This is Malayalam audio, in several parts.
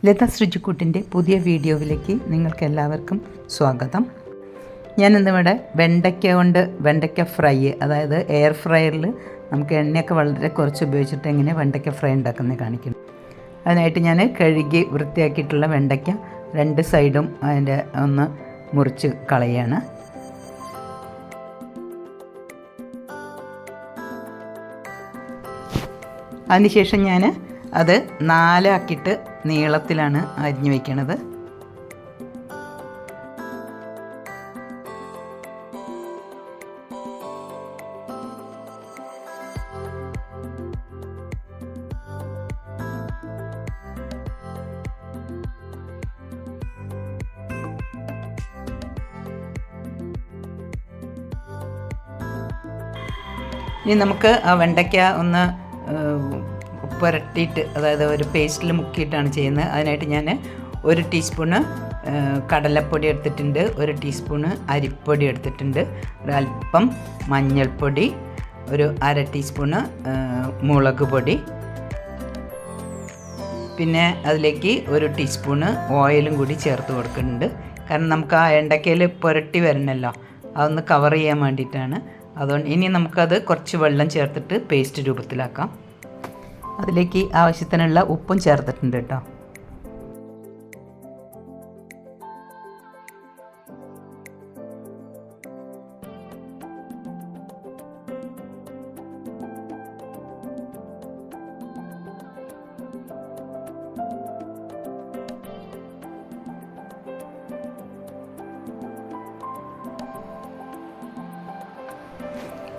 ലത ശ്രുചിക്കുട്ടിൻ്റെ പുതിയ വീഡിയോയിലേക്ക് നിങ്ങൾക്കെല്ലാവർക്കും സ്വാഗതം. ഞാനിന്നിവിടെ വെണ്ടയ്ക്ക ഫ്രൈ, അതായത് എയർ ഫ്രയറിൽ നമുക്ക് എണ്ണയൊക്കെ വളരെ കുറച്ച് ഉപയോഗിച്ചിട്ട് എങ്ങനെ വെണ്ടയ്ക്ക ഫ്രൈ ഉണ്ടാക്കുന്നത് കാണിക്കുന്നു. അതിനായിട്ട് ഞാൻ കഴുകി വൃത്തിയാക്കിയിട്ടുള്ള വെണ്ടയ്ക്ക രണ്ട് സൈഡും അതിൻ്റെ ഒന്ന് മുറിച്ച് കളയാണ്. അതിനുശേഷം ഞാൻ അത് നാലാക്കിയിട്ട് നീളത്തിലാണ് അരിഞ്ഞു വയ്ക്കണത്. ഇനി നമുക്ക് ആ വെണ്ടയ്ക്ക ഒന്ന് പുരട്ടിയിട്ട്, അതായത് ഒരു പേസ്റ്റിൽ മുക്കിയിട്ടാണ് ചെയ്യുന്നത്. അതിനായിട്ട് ഞാൻ 1 ടീസ്പൂണ് കടലപ്പൊടി എടുത്തിട്ടുണ്ട്, 1 ടീസ്പൂണ് അരിപ്പൊടി എടുത്തിട്ടുണ്ട്, ഒരല്പം മഞ്ഞൾപ്പൊടി, ഒരു 1/2 ടീസ്പൂണ് മുളക് പൊടി, പിന്നെ അതിലേക്ക് 1 ടീസ്പൂണ് ഓയിലും കൂടി ചേർത്ത് കൊടുക്കുന്നുണ്ട്. കാരണം നമുക്ക് ആ എണ്ണക്കയിൽ പുരട്ടി വരണമല്ലോ, അതൊന്ന് കവർ ചെയ്യാൻ വേണ്ടിയിട്ടാണ്. അതുകൊണ്ട് ഇനി നമുക്കത് കുറച്ച് വെള്ളം ചേർത്തിട്ട് പേസ്റ്റ് രൂപത്തിലാക്കാം. അതിലേക്ക് ആവശ്യത്തിനുള്ള ഉപ്പും ചേർത്തിട്ടുണ്ട് കേട്ടോ.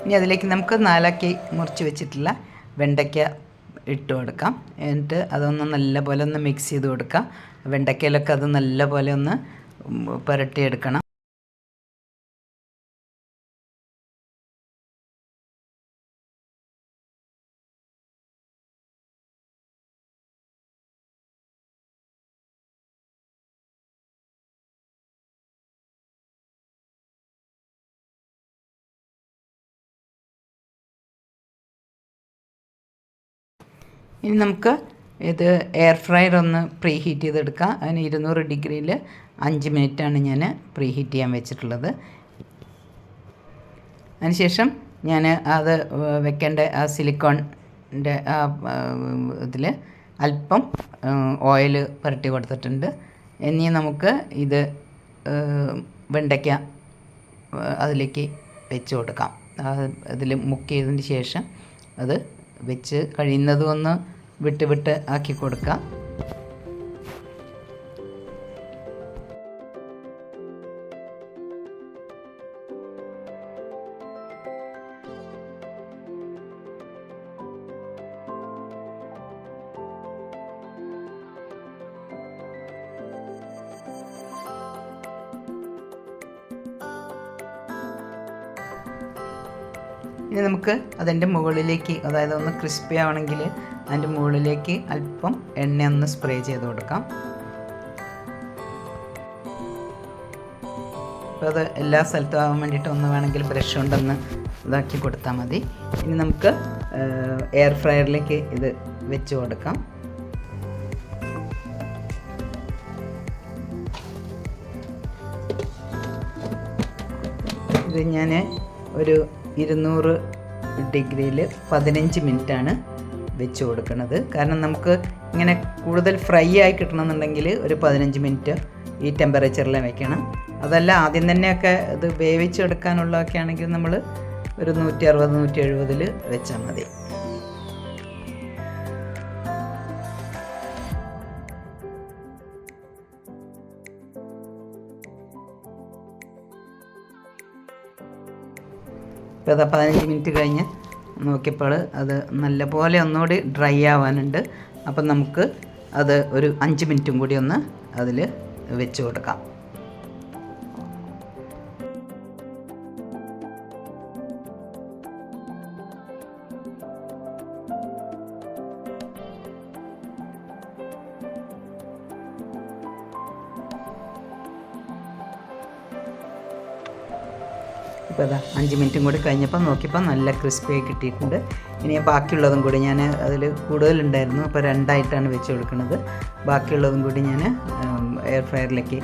ഇനി അതിലേക്ക് നമുക്ക് 4ആക്കി മുറിച്ച് വെച്ചിട്ടുള്ള വെണ്ടയ്ക്ക ഇട്ട് കൊടുക്കാം. എന്നിട്ട് അതൊന്ന് നല്ലപോലെ ഒന്ന് മിക്സ് ചെയ്ത് കൊടുക്കാം. വെണ്ടയ്ക്കയിലൊക്കെ അത് നല്ലപോലെ ഒന്ന് പുരട്ടിയെടുക്കണം. ഇനി നമുക്ക് ഇത് എയർ ഫ്രയർ ഒന്ന് പ്രീ ഹീറ്റ് ചെയ്തെടുക്കാം. അതിന് 200 ഡിഗ്രിയിൽ 5 മിനിറ്റാണ് ഞാൻ പ്രീ ഹീറ്റ് ചെയ്യാൻ വെച്ചിട്ടുള്ളത്. അതിനുശേഷം ഞാൻ അത് വെക്കേണ്ട ആ സിലിക്കോണിൻ്റെ ആ ഇതിൽ അല്പം ഓയിൽ പുരട്ടി കൊടുത്തിട്ടുണ്ട്. ഇനി നമുക്ക് ഇത് വെണ്ടയ്ക്ക അതിലേക്ക് വെച്ച് കൊടുക്കാം. അതിൽ മുക്ക് ചെയ്തതിന് ശേഷം അത് വെച്ച് കഴിയുന്നതും ഒന്ന് വിട്ട് ആക്കി കൊടുക്കാം. ഇനി നമുക്ക് അതിൻ്റെ മുകളിലേക്ക്, അതായത് ഒന്ന് ക്രിസ്പി ആവണമെങ്കിൽ അതിൻ്റെ മുകളിലേക്ക് അല്പം എണ്ണ ഒന്ന് സ്പ്രേ ചെയ്ത് കൊടുക്കാം. അപ്പോൾ അത് എല്ലാ സ്ഥലത്തും ആവാൻ വേണ്ടിയിട്ട് ഒന്ന് വേണമെങ്കിൽ ബ്രഷ് കൊണ്ടൊന്ന് ഇതാക്കി കൊടുത്താൽ മതി. ഇനി നമുക്ക് എയർ ഫ്രയറിലേക്ക് ഇത് വെച്ച് കൊടുക്കാം. ഇത് ഞാൻ ഒരു 200 ഡിഗ്രിയിൽ 15 മിനിറ്റാണ് വെച്ച് കൊടുക്കുന്നത്. കാരണം നമുക്ക് ഇങ്ങനെ കൂടുതൽ ഫ്രൈ ആയി കിട്ടണമെന്നുണ്ടെങ്കിൽ ഒരു 15 മിനിറ്റ് ഈ ടെമ്പറേച്ചറിൽ വെക്കണം. അതല്ല ആദ്യം തന്നെയൊക്കെ ഇത് വേവിച്ചെടുക്കാനുള്ളതൊക്കെ ആണെങ്കിൽ നമ്മൾ ഒരു 160-170 വെച്ചാൽ മതി. ഇപ്പോൾ അത് 15 മിനിറ്റ് കഴിഞ്ഞ് നോക്കിയപ്പോൾ അത് നല്ലപോലെ ഒന്നുകൂടി ഡ്രൈ ആവാനുണ്ട്. അപ്പം നമുക്ക് അത് ഒരു 5 മിനിറ്റും കൂടി ഒന്ന് അതിൽ വെച്ച് കൊടുക്കാം. ഇപ്പോൾ അതാ 5 മിനിറ്റും കൂടി കഴിഞ്ഞപ്പോൾ നോക്കിയപ്പോൾ നല്ല ക്രിസ്പിയായി കിട്ടിയിട്ടുണ്ട്. ഇനി ബാക്കിയുള്ളതും കൂടി ഞാൻ അതിൽ കൂടുതലുണ്ടായിരുന്നു, അപ്പോൾ 2ആയിട്ടാണ് വെച്ച് കൊടുക്കുന്നത്. ബാക്കിയുള്ളതും കൂടി ഞാൻ എയർ ഫ്രയറിലേക്ക്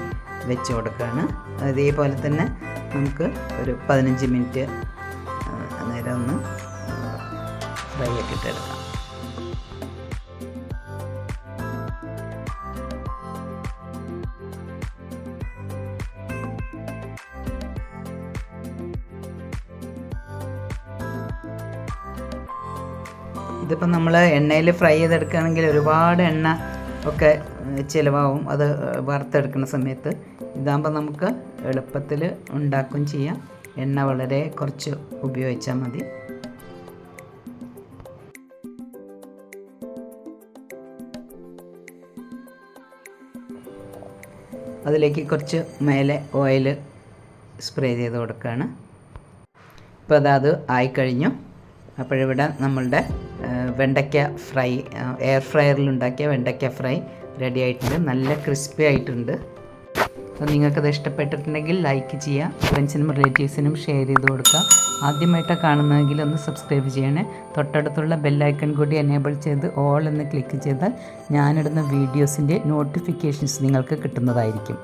വെച്ച് കൊടുക്കുകയാണ്. അതേപോലെ തന്നെ നമുക്ക് ഒരു 15 മിനിറ്റ് നേരം ഒന്ന് ഫ്രൈ ഒക്കെ ഇട്ടെടുക്കാം. ഇതിപ്പോൾ നമ്മൾ എണ്ണയിൽ ഫ്രൈ ചെയ്തെടുക്കുകയാണെങ്കിൽ ഒരുപാട് എണ്ണ ഒക്കെ ചിലവാകും അത് വറുത്തെടുക്കുന്ന സമയത്ത്. ഇതാകുമ്പോൾ നമുക്ക് എളുപ്പത്തിൽ ഉണ്ടാക്കുകയും ചെയ്യാം. എണ്ണ വളരെ കുറച്ച് ഉപയോഗിച്ചാൽ മതി. അതിലേക്ക് കുറച്ച് മേലെ ഓയിൽ സ്പ്രേ ചെയ്ത് കൊടുക്കുകയാണ്. ഇപ്പോൾ അത് ആയിക്കഴിഞ്ഞു. അപ്പോഴിവിടെ നമ്മളുടെ വെണ്ടയ്ക്ക ഫ്രൈ, എയർ ഫ്രയറിലുണ്ടാക്കിയ വെണ്ടയ്ക്ക ഫ്രൈ റെഡി ആയിട്ടുണ്ട്. നല്ല ക്രിസ്പി ആയിട്ടുണ്ട്. അപ്പോൾ നിങ്ങൾക്കത് ഇഷ്ടപ്പെട്ടിട്ടുണ്ടെങ്കിൽ ലൈക്ക് ചെയ്യുക, ഫ്രണ്ട്സിനും റിലേറ്റീവ്സിനും ഷെയർ ചെയ്ത് കൊടുക്കുക. ആദ്യമായിട്ടാണ് കാണുന്നതെങ്കിൽ ഒന്ന് സബ്സ്ക്രൈബ് ചെയ്യണേ. തൊട്ടടുത്തുള്ള ബെല്ലൈക്കൺ കൂടി എനേബിൾ ചെയ്ത് ഓൾ എന്ന് ക്ലിക്ക് ചെയ്താൽ ഞാനിടുന്ന വീഡിയോസിൻ്റെ നോട്ടിഫിക്കേഷൻസ് നിങ്ങൾക്ക് കിട്ടുന്നതായിരിക്കും.